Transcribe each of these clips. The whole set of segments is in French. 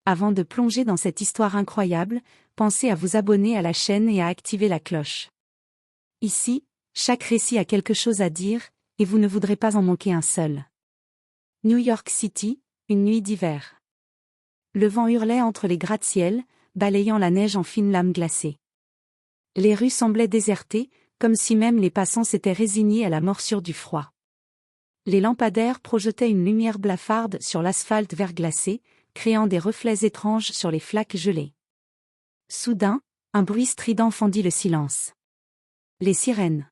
Avant de plonger dans cette histoire incroyable, pensez à vous abonner à la chaîne et à activer la cloche. Ici, chaque récit a quelque chose à dire, et vous ne voudrez pas en manquer un seul. New York City, une nuit d'hiver. Le vent hurlait entre les gratte-ciel, balayant la neige en fines lames glacées. Les rues semblaient désertées, comme si même les passants s'étaient résignés à la morsure du froid. Les lampadaires projetaient une lumière blafarde sur l'asphalte verglacé, créant des reflets étranges sur les flaques gelées. Soudain, un bruit strident fendit le silence. Les sirènes.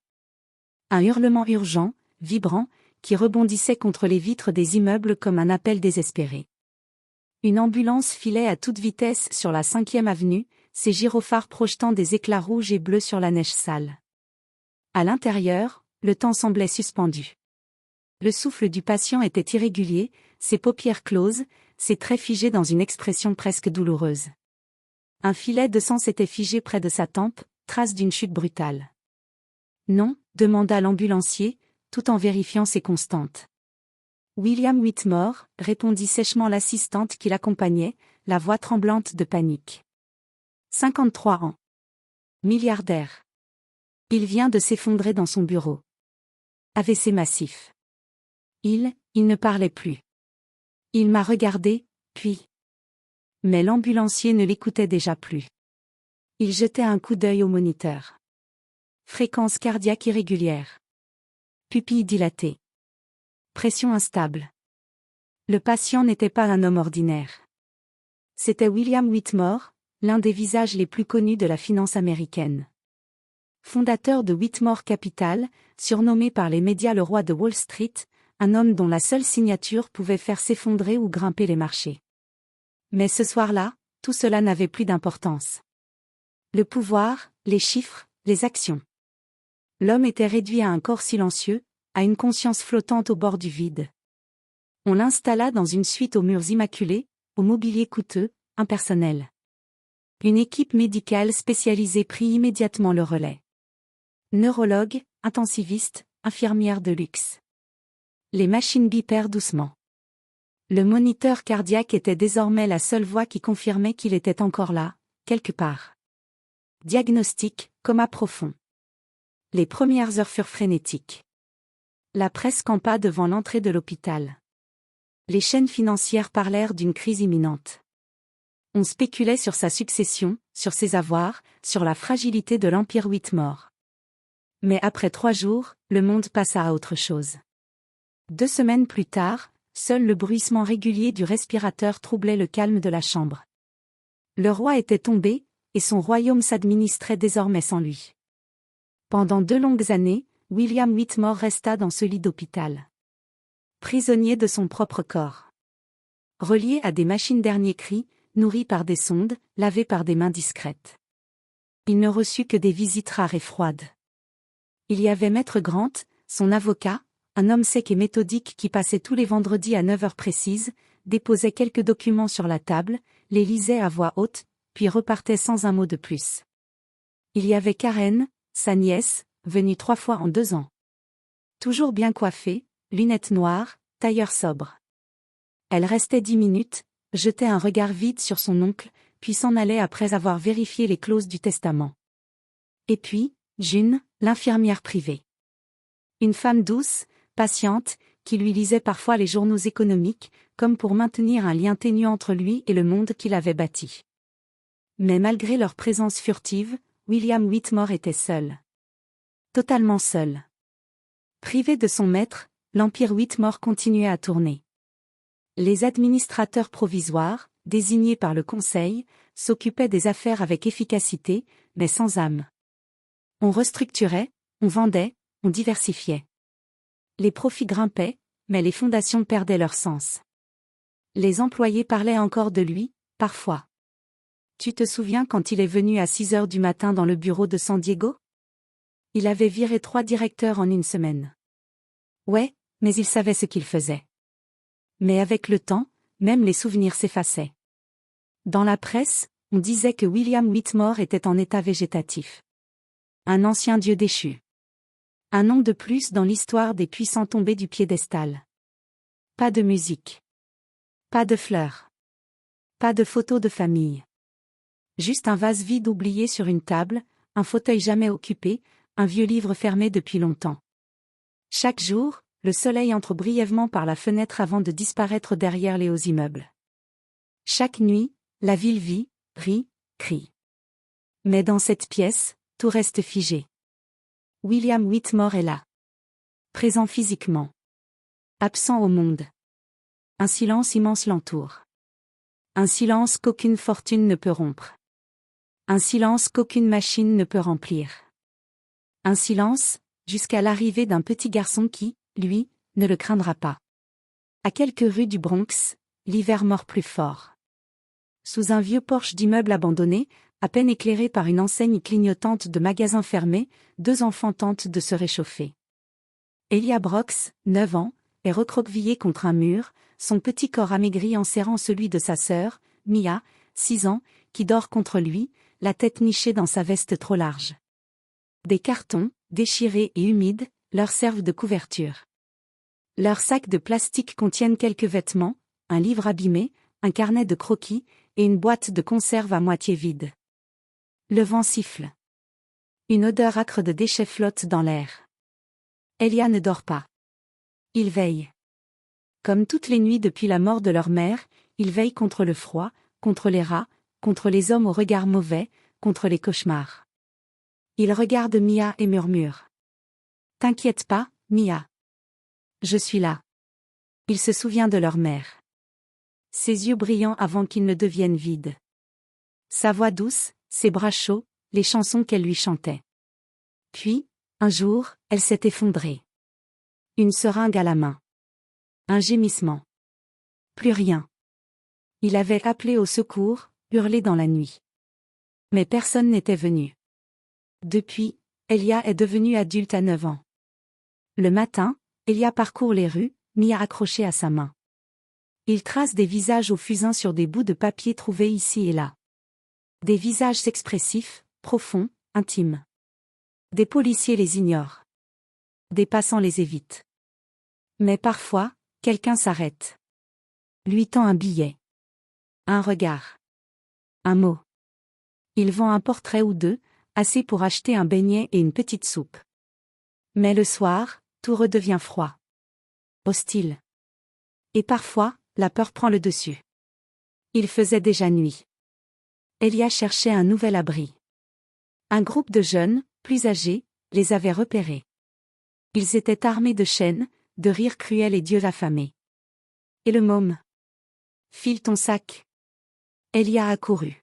Un hurlement urgent, vibrant, qui rebondissait contre les vitres des immeubles comme un appel désespéré. Une ambulance filait à toute vitesse sur la 5e avenue, ses gyrophares projetant des éclats rouges et bleus sur la neige sale. À l'intérieur, le temps semblait suspendu. Le souffle du patient était irrégulier, ses paupières closes, ses traits figés dans une expression presque douloureuse. Un filet de sang s'était figé près de sa tempe, trace d'une chute brutale. Non, demanda l'ambulancier, tout en vérifiant ses constantes. William Whitmore, répondit sèchement l'assistante qui l'accompagnait, la voix tremblante de panique. 53 ans. Milliardaire. Il vient de s'effondrer dans son bureau. AVC massif. Il ne parlait plus. Il m'a regardé, puis... Mais l'ambulancier ne l'écoutait déjà plus. Il jetait un coup d'œil au moniteur. Fréquence cardiaque irrégulière. Pupille dilatée. Pression instable. Le patient n'était pas un homme ordinaire. C'était William Whitmore, l'un des visages les plus connus de la finance américaine. Fondateur de Whitmore Capital, surnommé par les médias le roi de Wall Street, un homme dont la seule signature pouvait faire s'effondrer ou grimper les marchés. Mais ce soir-là, tout cela n'avait plus d'importance. Le pouvoir, les chiffres, les actions. L'homme était réduit à un corps silencieux, à une conscience flottante au bord du vide. On l'installa dans une suite aux murs immaculés, au mobilier coûteux, impersonnel. Une équipe médicale spécialisée prit immédiatement le relais. Neurologues, intensivistes, infirmières de luxe. Les machines bipèrent doucement. Le moniteur cardiaque était désormais la seule voix qui confirmait qu'il était encore là, quelque part. Diagnostic, coma profond. Les premières heures furent frénétiques. La presse campa devant l'entrée de l'hôpital. Les chaînes financières parlèrent d'une crise imminente. On spéculait sur sa succession, sur ses avoirs, sur la fragilité de l'empire Whitmore. Mais après 3 jours, le monde passa à autre chose. 2 semaines plus tard, seul le bruissement régulier du respirateur troublait le calme de la chambre. Le roi était tombé, et son royaume s'administrait désormais sans lui. Pendant 2 longues années, William Whitmore resta dans ce lit d'hôpital. Prisonnier de son propre corps. Relié à des machines dernier cri, nourri par des sondes, lavé par des mains discrètes. Il ne reçut que des visites rares et froides. Il y avait Maître Grant, son avocat, un homme sec et méthodique qui passait tous les vendredis à 9 heures précises, déposait quelques documents sur la table, les lisait à voix haute, puis repartait sans un mot de plus. Il y avait Karen, sa nièce, venue 3 fois en 2 ans. Toujours bien coiffée, lunettes noires, tailleur sobre. Elle restait 10 minutes, jetait un regard vide sur son oncle, puis s'en allait après avoir vérifié les clauses du testament. Et puis, June, l'infirmière privée. Une femme douce, patiente, qui lui lisait parfois les journaux économiques, comme pour maintenir un lien ténu entre lui et le monde qu'il avait bâti. Mais malgré leur présence furtive, William Whitmore était seul. Totalement seul. Privé de son maître, l'empire Whitmore continuait à tourner. Les administrateurs provisoires, désignés par le conseil, s'occupaient des affaires avec efficacité, mais sans âme. On restructurait, on vendait, on diversifiait. Les profits grimpaient, mais les fondations perdaient leur sens. Les employés parlaient encore de lui, parfois. Tu te souviens quand il est venu à 6 heures du matin dans le bureau de San Diego? Il avait viré 3 directeurs en 1 semaine. Ouais, mais il savait ce qu'il faisait. Mais avec le temps, même les souvenirs s'effaçaient. Dans la presse, on disait que William Whitmore était en état végétatif. Un ancien dieu déchu. Un nom de plus dans l'histoire des puissants tombés du piédestal. Pas de musique. Pas de fleurs. Pas de photos de famille. Juste un vase vide oublié sur une table, un fauteuil jamais occupé, un vieux livre fermé depuis longtemps. Chaque jour, le soleil entre brièvement par la fenêtre avant de disparaître derrière les hauts immeubles. Chaque nuit, la ville vit, rit, crie. Mais dans cette pièce, tout reste figé. William Whitmore est là. Présent physiquement. Absent au monde. Un silence immense l'entoure. Un silence qu'aucune fortune ne peut rompre. Un silence qu'aucune machine ne peut remplir. Un silence, jusqu'à l'arrivée d'un petit garçon qui, lui, ne le craindra pas. À quelques rues du Bronx, l'hiver mord plus fort. Sous un vieux porche d'immeuble abandonné, à peine éclairé par une enseigne clignotante de magasins fermés, 2 enfants tentent de se réchauffer. Elia Brox, 9 ans, est recroquevillée contre un mur, son petit corps amaigri enserrant celui de sa sœur, Mia, 6 ans, qui dort contre lui, la tête nichée dans sa veste trop large. Des cartons, déchirés et humides, leur servent de couverture. Leurs sacs de plastique contiennent quelques vêtements, un livre abîmé, un carnet de croquis, et une boîte de conserve à moitié vide. Le vent siffle. Une odeur âcre de déchets flotte dans l'air. Elia ne dort pas. Il veille. Comme toutes les nuits depuis la mort de leur mère, il veille contre le froid, contre les rats, contre les hommes au regard mauvais, contre les cauchemars. Il regarde Mia et murmure. « T'inquiète pas, Mia. Je suis là. » Il se souvient de leur mère. Ses yeux brillants avant qu'ils ne deviennent vides. Sa voix douce, ses bras chauds, les chansons qu'elle lui chantait. Puis, un jour, elle s'est effondrée. Une seringue à la main. Un gémissement. Plus rien. Il avait appelé au secours, hurlé dans la nuit. Mais personne n'était venu. Depuis, Elia est devenue adulte à 9 ans. Le matin, Elia parcourt les rues, Mia accrochée à sa main. Il trace des visages au fusain sur des bouts de papier trouvés ici et là. Des visages expressifs, profonds, intimes. Des policiers les ignorent. Des passants les évitent. Mais parfois, quelqu'un s'arrête. Lui tend un billet. Un regard. Un mot. Il vend un portrait ou deux, assez pour acheter un beignet et une petite soupe. Mais le soir, tout redevient froid. Hostile. Et parfois, la peur prend le dessus. Il faisait déjà nuit. Elia cherchait un nouvel abri. Un groupe de jeunes, plus âgés, les avait repérés. Ils étaient armés de chaînes, de rires cruels et d'yeux affamés. Et le môme. File ton sac. Elia a couru.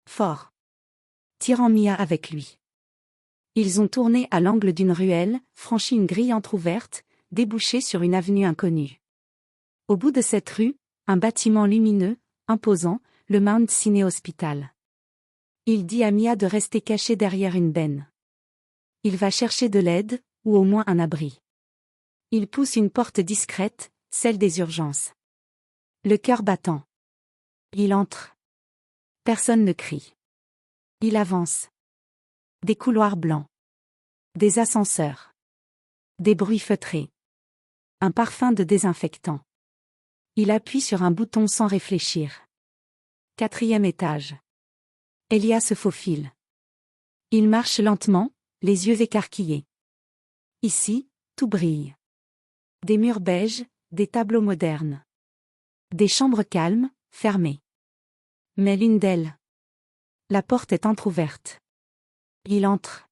Fort. Tirant Mia avec lui. Ils ont tourné à l'angle d'une ruelle, franchi une grille entr'ouverte, débouché sur une avenue inconnue. Au bout de cette rue, un bâtiment lumineux, imposant, le Mount Sinai Hospital. Il dit à Mia de rester cachée derrière une benne. Il va chercher de l'aide, ou au moins un abri. Il pousse une porte discrète, celle des urgences. Le cœur battant. Il entre. Personne ne crie. Il avance. Des couloirs blancs. Des ascenseurs. Des bruits feutrés. Un parfum de désinfectant. Il appuie sur un bouton sans réfléchir. 4e étage. Elia se faufile. Il marche lentement, les yeux écarquillés. Ici, tout brille. Des murs beiges, des tableaux modernes. Des chambres calmes, fermées. Mais l'une d'elles. La porte est entr'ouverte. Il entre.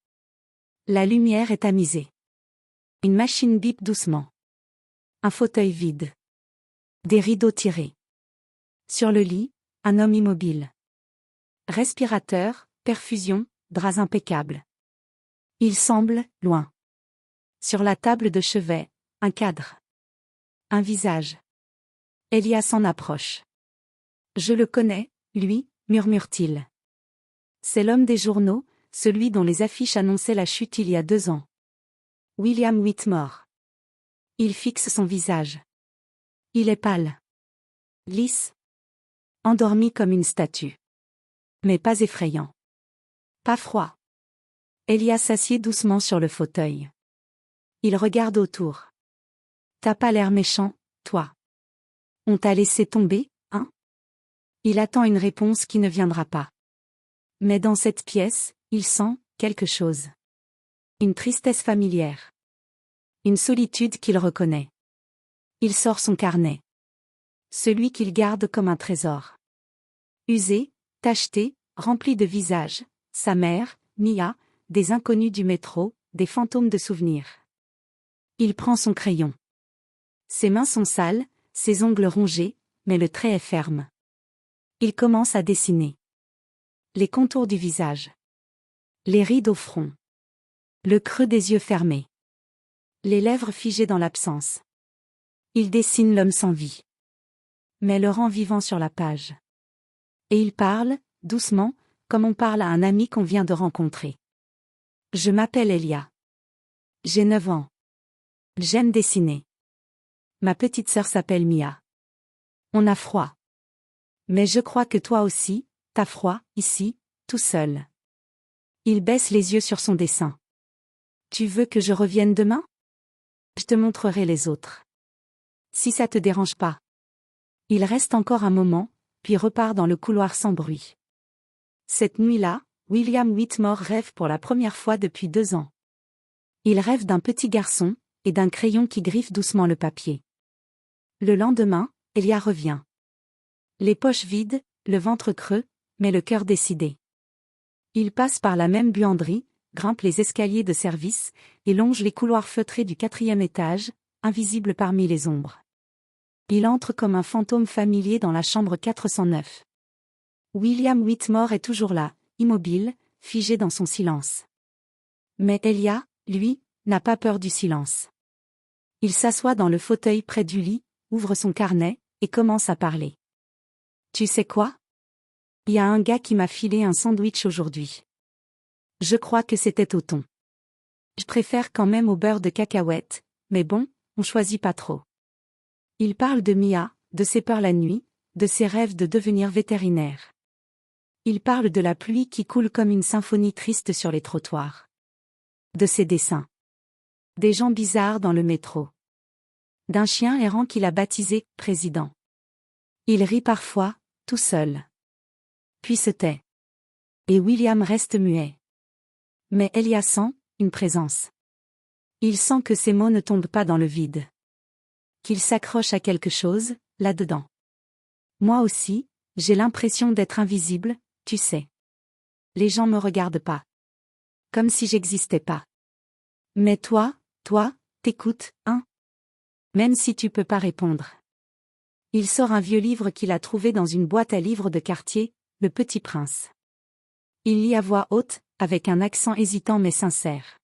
La lumière est tamisée. Une machine bip doucement. Un fauteuil vide. Des rideaux tirés. Sur le lit, un homme immobile. Respirateur, perfusion, draps impeccables. Il semble, loin. Sur la table de chevet, un cadre. Un visage. Elia s'en approche. Je le connais, lui, murmure-t-il. C'est l'homme des journaux, celui dont les affiches annonçaient la chute il y a 2 ans. William Whitmore. Il fixe son visage. Il est pâle. Lisse. Endormi comme une statue. Mais pas effrayant. Pas froid. Elia s'assied doucement sur le fauteuil. Il regarde autour. T'as pas l'air méchant, toi. On t'a laissé tomber, hein? Il attend une réponse qui ne viendra pas. Mais dans cette pièce, il sent quelque chose. Une tristesse familière. Une solitude qu'il reconnaît. Il sort son carnet. Celui qu'il garde comme un trésor. Usé, tacheté, rempli de visages, sa mère, Mia, des inconnus du métro, des fantômes de souvenirs. Il prend son crayon. Ses mains sont sales, ses ongles rongés, mais le trait est ferme. Il commence à dessiner. Les contours du visage. Les rides au front. Le creux des yeux fermés. Les lèvres figées dans l'absence. Il dessine l'homme sans vie. Mais le rend vivant sur la page. Et il parle, doucement, comme on parle à un ami qu'on vient de rencontrer. Je m'appelle Elia. J'ai 9 ans. J'aime dessiner. Ma petite sœur s'appelle Mia. On a froid. Mais je crois que toi aussi, t'as froid, ici, tout seul. Il baisse les yeux sur son dessin. Tu veux que je revienne demain? Je te montrerai les autres. Si ça te dérange pas. Il reste encore un moment, puis repart dans le couloir sans bruit. Cette nuit-là, William Whitmore rêve pour la première fois depuis 2 ans. Il rêve d'un petit garçon, et d'un crayon qui griffe doucement le papier. Le lendemain, Elia revient. Les poches vides, le ventre creux, mais le cœur décidé. Il passe par la même buanderie, grimpe les escaliers de service, et longe les couloirs feutrés du 4e étage, invisible parmi les ombres. Il entre comme un fantôme familier dans la chambre 409. William Whitmore est toujours là, immobile, figé dans son silence. Mais Elia, lui, n'a pas peur du silence. Il s'assoit dans le fauteuil près du lit, ouvre son carnet, et commence à parler. Tu sais quoi? Il y a un gars qui m'a filé un sandwich aujourd'hui. Je crois que c'était au thon. Je préfère quand même au beurre de cacahuète, mais bon, on choisit pas trop. Il parle de Mia, de ses peurs la nuit, de ses rêves de devenir vétérinaire. Il parle de la pluie qui coule comme une symphonie triste sur les trottoirs. De ses dessins. Des gens bizarres dans le métro. D'un chien errant qu'il a baptisé « Président ». Il rit parfois, tout seul. Puis se tait. Et William reste muet. Mais Elia sent une présence. Il sent que ses mots ne tombent pas dans le vide. Qu'il s'accroche à quelque chose, là-dedans. Moi aussi, j'ai l'impression d'être invisible, tu sais. Les gens me regardent pas. Comme si j'existais pas. Mais toi, t'écoutes, hein? Même si tu peux pas répondre. Il sort un vieux livre qu'il a trouvé dans une boîte à livres de quartier, Le Petit Prince. Il lit à voix haute, avec un accent hésitant mais sincère.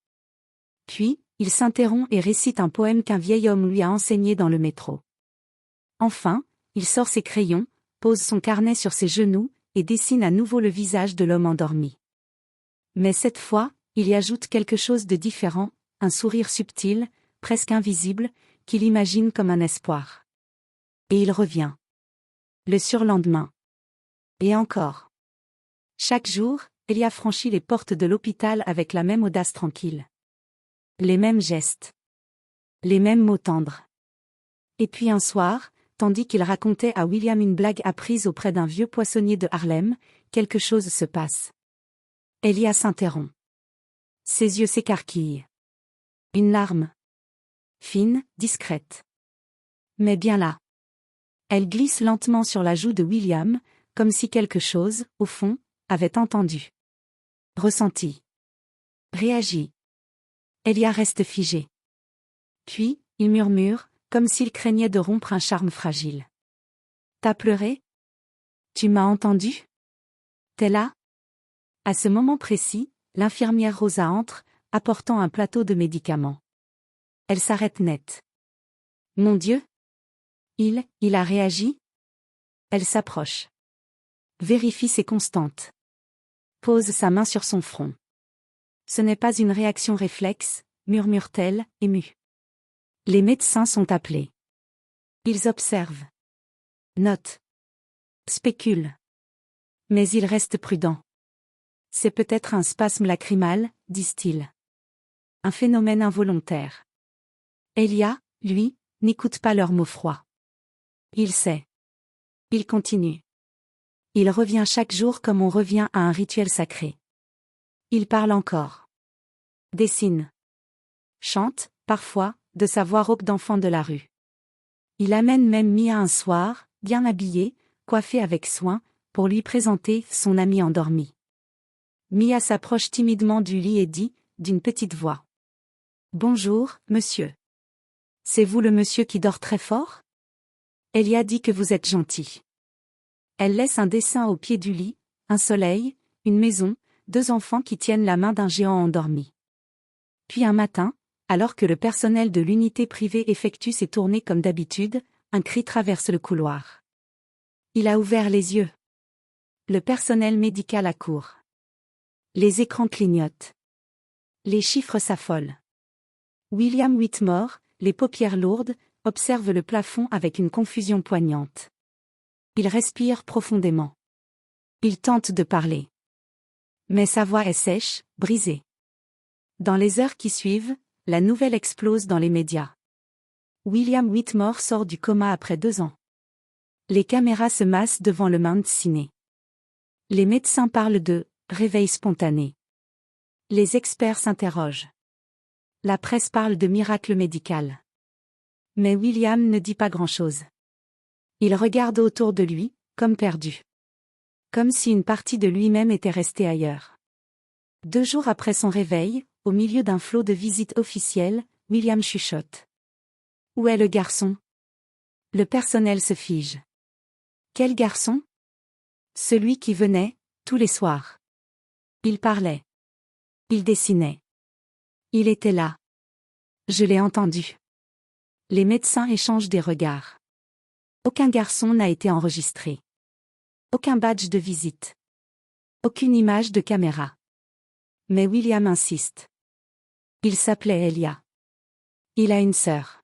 Puis, il s'interrompt et récite un poème qu'un vieil homme lui a enseigné dans le métro. Enfin, il sort ses crayons, pose son carnet sur ses genoux, et dessine à nouveau le visage de l'homme endormi. Mais cette fois, il y ajoute quelque chose de différent, un sourire subtil, presque invisible, qu'il imagine comme un espoir. Et il revient. Le surlendemain. Et encore. Chaque jour, Elia franchit les portes de l'hôpital avec la même audace tranquille. Les mêmes gestes. Les mêmes mots tendres. Et puis un soir, tandis qu'il racontait à William une blague apprise auprès d'un vieux poissonnier de Harlem, quelque chose se passe. Elia s'interrompt. Ses yeux s'écarquillent. Une larme. Fine, discrète. Mais bien là. Elle glisse lentement sur la joue de William, comme si quelque chose, au fond, avait entendu. Ressenti. Réagi. Elia reste figé. Puis, il murmure, comme s'il craignait de rompre un charme fragile. T'as pleuré? Tu m'as entendu? T'es là? À ce moment précis, l'infirmière Rosa entre, apportant un plateau de médicaments. Elle s'arrête net. Mon Dieu! Il a réagi? Elle s'approche. Vérifie ses constantes. Pose sa main sur son front. Ce n'est pas une réaction réflexe, murmure-t-elle, émue. Les médecins sont appelés. Ils observent. Notent. Spéculent. Mais ils restent prudents. C'est peut-être un spasme lacrymal, disent-ils. Un phénomène involontaire. Elia, lui, n'écoute pas leurs mots froids. Il sait. Il continue. Il revient chaque jour comme on revient à un rituel sacré. Il parle encore. Dessine. Chante, parfois, de sa voix rauque d'enfant de la rue. Il amène même Mia un soir, bien habillée, coiffée avec soin, pour lui présenter son ami endormi. Mia s'approche timidement du lit et dit, d'une petite voix. « Bonjour, monsieur. C'est vous le monsieur qui dort très fort ? Elia dit que vous êtes gentil. » Elle laisse un dessin au pied du lit, un soleil, une maison, 2 enfants qui tiennent la main d'un géant endormi. Puis un matin, alors que le personnel de l'unité privée effectue ses tournées comme d'habitude, un cri traverse le couloir. Il a ouvert les yeux. Le personnel médical accourt. Les écrans clignotent. Les chiffres s'affolent. William Whitmore, les paupières lourdes, observe le plafond avec une confusion poignante. Il respire profondément. Il tente de parler. Mais sa voix est sèche, brisée. Dans les heures qui suivent, la nouvelle explose dans les médias. William Whitmore sort du coma après 2 ans. Les caméras se massent devant le Mount Sinai. Les médecins parlent de « réveil spontané ». Les experts s'interrogent. La presse parle de miracle médical. Mais William ne dit pas grand-chose. Il regarde autour de lui, comme perdu. Comme si une partie de lui-même était restée ailleurs. 2 jours après son réveil, au milieu d'un flot de visites officielles, William chuchote. « Où est le garçon ?» Le personnel se fige. Quel garçon ? Celui qui venait, tous les soirs. Il parlait. Il dessinait. Il était là. Je l'ai entendu. Les médecins échangent des regards. Aucun garçon n'a été enregistré. Aucun badge de visite. Aucune image de caméra. Mais William insiste. Il s'appelait Elia. Il a une sœur.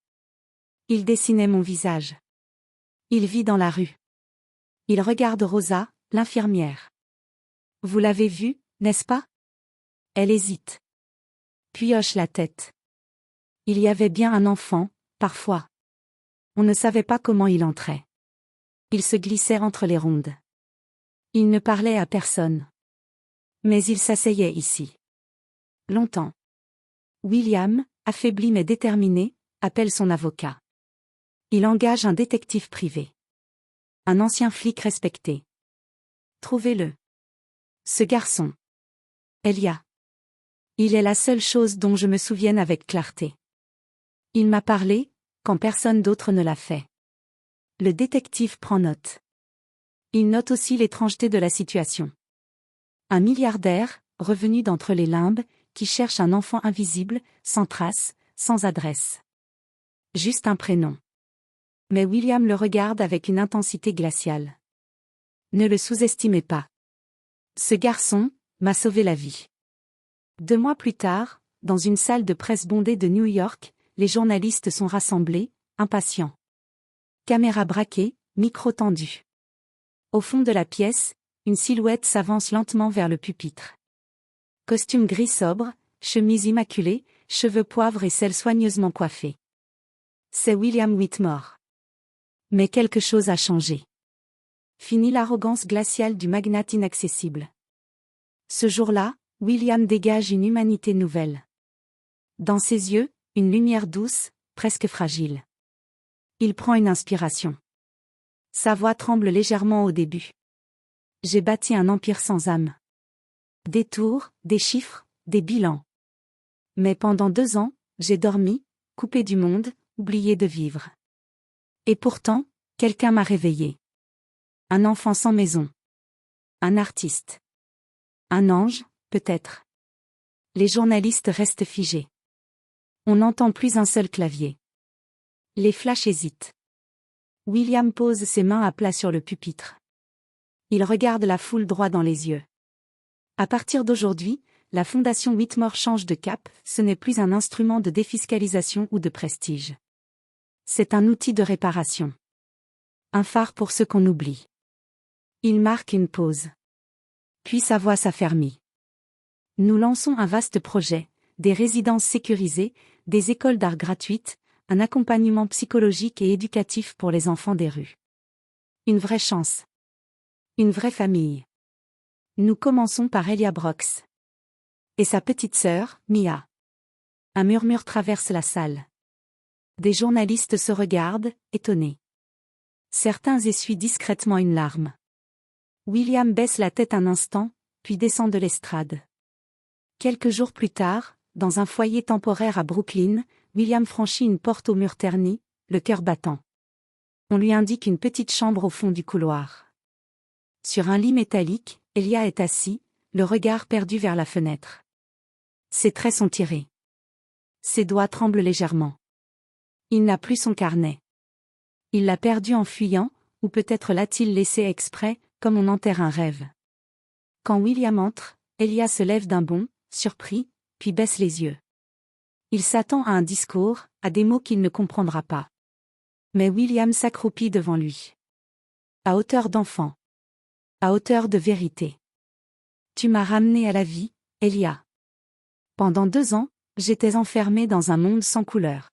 Il dessinait mon visage. Il vit dans la rue. Il regarde Rosa, l'infirmière. Vous l'avez vue, n'est-ce pas ? Elle hésite. Puis hoche la tête. Il y avait bien un enfant, parfois. On ne savait pas comment il entrait. Il se glissait entre les rondes. Il ne parlait à personne. Mais il s'asseyait ici. Longtemps. William, affaibli mais déterminé, appelle son avocat. Il engage un détective privé. Un ancien flic respecté. Trouvez-le. Ce garçon. Elia. Il est la seule chose dont je me souvienne avec clarté. Il m'a parlé, quand personne d'autre ne l'a fait. Le détective prend note. Il note aussi l'étrangeté de la situation. Un milliardaire, revenu d'entre les limbes, qui cherche un enfant invisible, sans trace, sans adresse. Juste un prénom. Mais William le regarde avec une intensité glaciale. Ne le sous-estimez pas. Ce garçon m'a sauvé la vie. 2 mois plus tard, dans une salle de presse bondée de New York, les journalistes sont rassemblés, impatients. Caméra braquée, micro tendu. Au fond de la pièce, une silhouette s'avance lentement vers le pupitre. Costume gris sobre, chemise immaculée, cheveux poivre et cils soigneusement coiffés. C'est William Whitmore. Mais quelque chose a changé. Fini l'arrogance glaciale du magnate inaccessible. Ce jour-là, William dégage une humanité nouvelle. Dans ses yeux, une lumière douce, presque fragile. Il prend une inspiration. Sa voix tremble légèrement au début. J'ai bâti un empire sans âme. Des tours, des chiffres, des bilans. Mais pendant 2 ans, j'ai dormi, coupé du monde, oublié de vivre. Et pourtant, quelqu'un m'a réveillé. Un enfant sans maison. Un artiste. Un ange, peut-être. Les journalistes restent figés. On n'entend plus un seul clavier. Les flashs hésitent. William pose ses mains à plat sur le pupitre. Il regarde la foule droit dans les yeux. À partir d'aujourd'hui, la Fondation Whitmore change de cap, ce n'est plus un instrument de défiscalisation ou de prestige. C'est un outil de réparation. Un phare pour ceux qu'on oublie. Il marque une pause. Puis sa voix s'affermit. Nous lançons un vaste projet, des résidences sécurisées, des écoles d'art gratuites, un accompagnement psychologique et éducatif pour les enfants des rues. Une vraie chance. Une vraie famille. Nous commençons par Elia Brox. Et sa petite sœur, Mia. Un murmure traverse la salle. Des journalistes se regardent, étonnés. Certains essuient discrètement une larme. William baisse la tête un instant, puis descend de l'estrade. Quelques jours plus tard, dans un foyer temporaire à Brooklyn, William franchit une porte au mur terni, le cœur battant. On lui indique une petite chambre au fond du couloir. Sur un lit métallique, Elia est assis, le regard perdu vers la fenêtre. Ses traits sont tirés. Ses doigts tremblent légèrement. Il n'a plus son carnet. Il l'a perdu en fuyant, ou peut-être l'a-t-il laissé exprès, comme on enterre un rêve. Quand William entre, Elia se lève d'un bond, surpris, puis baisse les yeux. Il s'attend à un discours, à des mots qu'il ne comprendra pas. Mais William s'accroupit devant lui. À hauteur d'enfant. À hauteur de vérité. Tu m'as ramené à la vie, Elia. Pendant 2 ans, j'étais enfermé dans un monde sans couleur.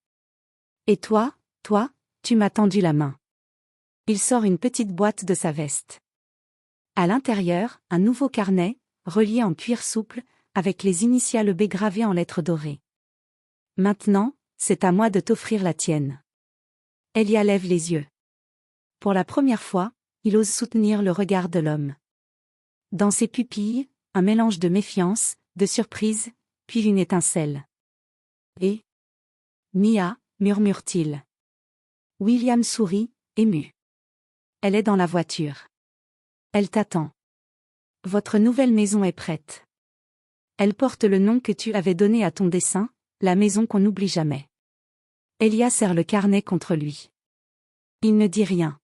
Et toi, tu m'as tendu la main. Il sort une petite boîte de sa veste. À l'intérieur, un nouveau carnet, relié en cuir souple, avec les initiales B gravées en lettres dorées. Maintenant, c'est à moi de t'offrir la tienne. Elia lève les yeux. Pour la première fois, il ose soutenir le regard de l'homme. Dans ses pupilles, un mélange de méfiance, de surprise, puis une étincelle. Et Mia, murmure-t-il. William sourit, ému. Elle est dans la voiture. Elle t'attend. Votre nouvelle maison est prête. Elle porte le nom que tu avais donné à ton dessin, la maison qu'on n'oublie jamais. Elia serre le carnet contre lui. Il ne dit rien.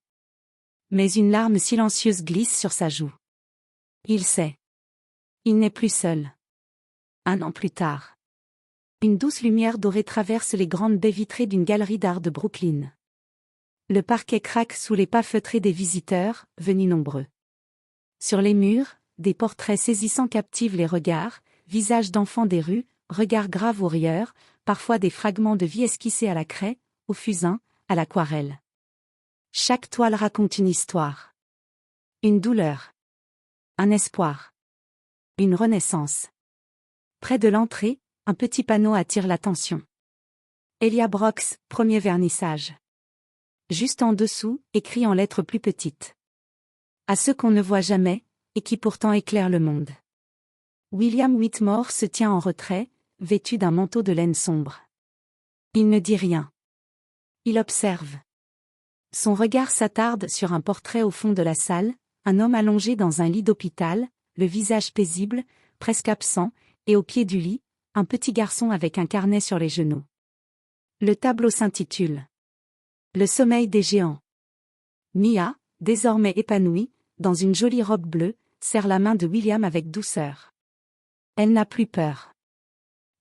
Mais une larme silencieuse glisse sur sa joue. Il sait. Il n'est plus seul. 1 an plus tard. Une douce lumière dorée traverse les grandes baies vitrées d'une galerie d'art de Brooklyn. Le parquet craque sous les pas feutrés des visiteurs, venus nombreux. Sur les murs, des portraits saisissants captivent les regards, visages d'enfants des rues, regards graves ou rieurs, parfois des fragments de vie esquissés à la craie, au fusain, à l'aquarelle. Chaque toile raconte une histoire. Une douleur. Un espoir. Une renaissance. Près de l'entrée, un petit panneau attire l'attention. Elia Brox, premier vernissage. Juste en dessous, écrit en lettres plus petites. À ceux qu'on ne voit jamais, et qui pourtant éclairent le monde. William Whitmore se tient en retrait, vêtu d'un manteau de laine sombre. Il ne dit rien. Il observe. Son regard s'attarde sur un portrait au fond de la salle, un homme allongé dans un lit d'hôpital, le visage paisible, presque absent, et au pied du lit, un petit garçon avec un carnet sur les genoux. Le tableau s'intitule « Le sommeil des géants ». Mia, désormais épanouie, dans une jolie robe bleue, serre la main de William avec douceur. Elle n'a plus peur.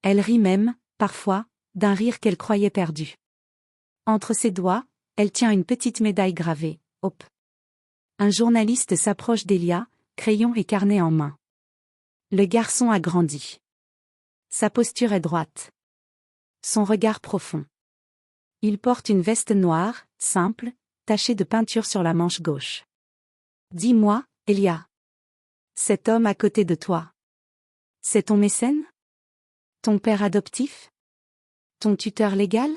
Elle rit même, parfois, d'un rire qu'elle croyait perdu. Entre ses doigts, elle tient une petite médaille gravée, « Hope ». Un journaliste s'approche d'Elia, crayon et carnet en main. Le garçon a grandi. Sa posture est droite. Son regard profond. Il porte une veste noire, simple, tachée de peinture sur la manche gauche. Dis-moi, Elia. Cet homme à côté de toi. C'est ton mécène? Ton père adoptif? Ton tuteur légal?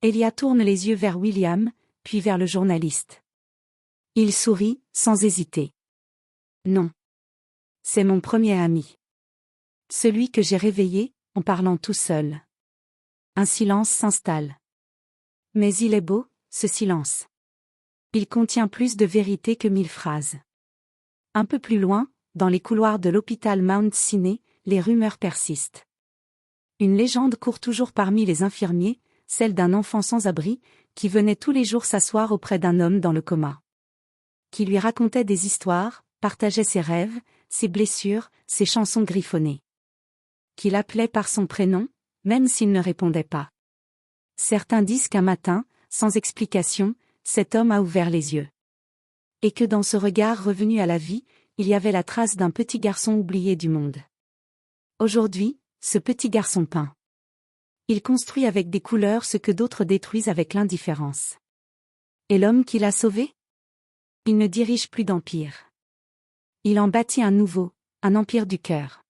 Elia tourne les yeux vers William, puis vers le journaliste. Il sourit, sans hésiter. Non. C'est mon premier ami. Celui que j'ai réveillé, en parlant tout seul. Un silence s'installe. Mais il est beau, ce silence. Il contient plus de vérité que 1000 phrases. Un peu plus loin, dans les couloirs de l'hôpital Mount Sinai, les rumeurs persistent. Une légende court toujours parmi les infirmiers, celle d'un enfant sans abri, qui venait tous les jours s'asseoir auprès d'un homme dans le coma. Qui lui racontait des histoires, partageait ses rêves, ses blessures, ses chansons griffonnées. Qui l'appelait par son prénom, même s'il ne répondait pas. Certains disent qu'un matin, sans explication, cet homme a ouvert les yeux. Et que dans ce regard revenu à la vie, il y avait la trace d'un petit garçon oublié du monde. Aujourd'hui, ce petit garçon peint. Il construit avec des couleurs ce que d'autres détruisent avec l'indifférence. Et l'homme qui l'a sauvé? Il ne dirige plus d'empire. Il en bâtit un nouveau, un empire du cœur.